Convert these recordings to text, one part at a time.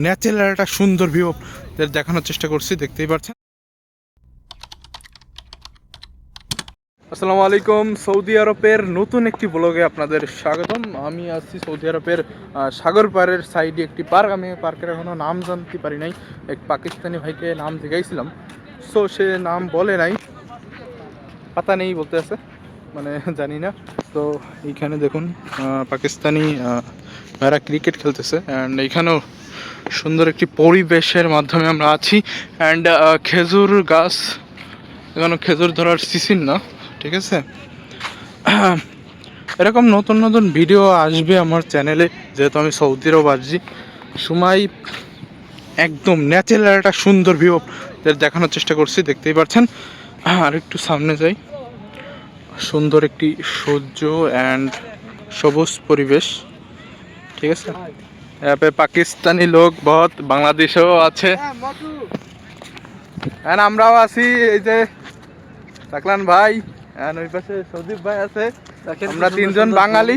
Natural একটা সুন্দর view দেখানোর চেষ্টা করছি, দেখতেই পাচ্ছেন। আসসালামু আলাইকুম। সৌদি আরবের নতুন একটি ব্লগে আপনাদের স্বাগতম। আমি আছি সৌদি আরবের সাগর পাড়ের সাইডে একটি পার্ক। আমি পার্কের এখনও নাম জানতে পারি নাই। এক পাকিস্তানি ভাইকে নাম জিজ্ঞাসিলাম, সো সে নাম বলে নাই, পাতা নেই বলতে আছে, মানে জানি না। তো এইখানে দেখুন পাকিস্তানি ভাইরা ক্রিকেট খেলতেছে, অ্যান্ড এইখানেও সুন্দর একটি পরিবেশের মাধ্যমে আমরা আছি। অ্যান্ড খেজুর গাছ, এখানে খেজুর ধরার সিজন না, ঠিক আছে। এরকম নতুন নতুন ভিডিও আসবে আমার চ্যানেলে, যেহেতু আমি সৌদি আরব আসছি। সময় একদম ন্যাচারাল একটা সুন্দর ভিউ দেখানোর চেষ্টা করছি, দেখতেই পাচ্ছেন। আর একটু সামনে যাই, সুন্দর একটি সূর্য অ্যান্ড সবুজ পরিবেশ, ঠিক আছে। यहाँ पे পাকিস্তানি লোক বহুত, বাংলাদেশেও আছে, এন্ড আমরাও আছি। এই যে সাকলান ভাই, এন্ড ওই পাশে সৌদীপ ভাই আছে, আমরা তিনজন বাঙালি।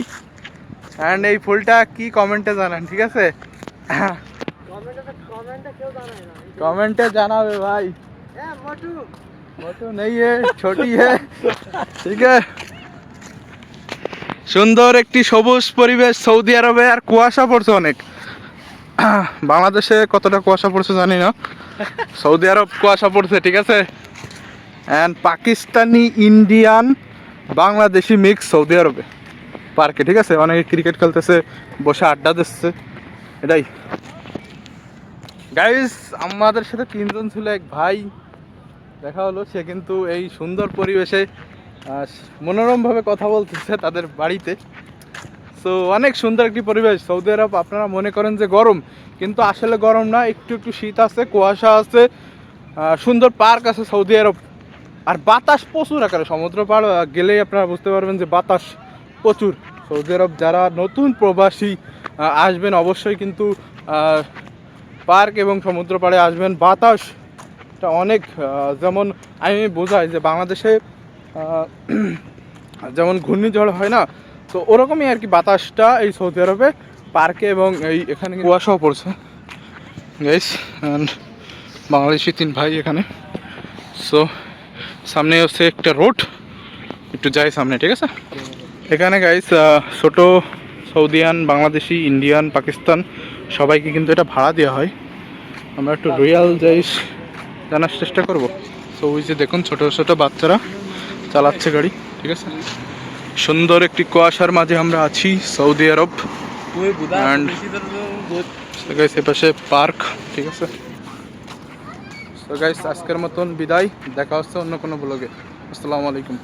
এন্ড এই ফুলটা কি কমেন্টে জানান, ঠিক আছে? কমেন্টে জানাবে ভাই। মোটু নেই है, छोटी है, ঠিক আছে। সুন্দর একটি সবুজ পরিবেশ সৌদি আরবে। আর কুয়াশা পড়ছে অনেক। বাংলাদেশে কতটা কুয়াশা পড়ছে জানি না, সৌদি আরব কুয়াশা পড়ছে, ঠিক আছে। And Pakistani, Indian, Bangladeshi mix Saudi আরবে পার্কে, ঠিক আছে। অনেকে ক্রিকেট খেলতেছে, বসে আড্ডা দিচ্ছে, এটাই গাইস। আমাদের সাথে তিনজন ছিল, এক ভাই দেখা হলো, সে কিন্তু এই সুন্দর পরিবেশে মনোরমভাবে কথা বলতেছে তাদের বাড়িতে। সো অনেক সুন্দর একটি পরিবেশ সৌদি আরব। আপনারা মনে করেন যে গরম, কিন্তু আসলে গরম না, একটু একটু শীত আছে, কুয়াশা আছে, সুন্দর পার্ক আছে সৌদি আরব। আর বাতাস প্রচুর আকারে, সমুদ্র পাড় গেলেই আপনারা বুঝতে পারবেন যে বাতাস প্রচুর। সৌদি আরব যারা নতুন প্রবাসী আসবেন, অবশ্যই কিন্তু পার্ক এবং সমুদ্র পাড়ে আসবেন। বাতাসটা অনেক, যেমন আমি বোঝাই যে বাংলাদেশে যেমন ঘূর্ণিঝড় হয় না, তো ওরকমই আর কি বাতাসটা এই সৌদি আরবে পার্কে। এবং এই এখানে কুয়াশাও পড়ছে গাইস। অ্যান্ড বাংলাদেশি তিন ভাই এখানে। সো সামনে হচ্ছে একটা রোড, একটু যাই সামনে, ঠিক আছে। এখানে গাইস ছোট সৌদিয়ান, বাংলাদেশি, ইন্ডিয়ান, পাকিস্তান সবাইকে কিন্তু এটা ভাড়া দেওয়া হয়। আমরা একটু রয়্যাল যাইস জানার চেষ্টা করব। সো ওই যে দেখুন ছোটো ছোটো বাচ্চারা চালাচ্ছে গাড়ি, ঠিক আছে। সুন্দর একটি কুয়াশার মাঝে আমরা আছি সৌদি আরব। অ্যান্ড গাইস এপাশে পার্ক, ঠিক আছে। সো গাইস আজকের মতন বিদায়, দেখা হচ্ছে অন্য কোনো ব্লগে। আসসালামু আলাইকুম।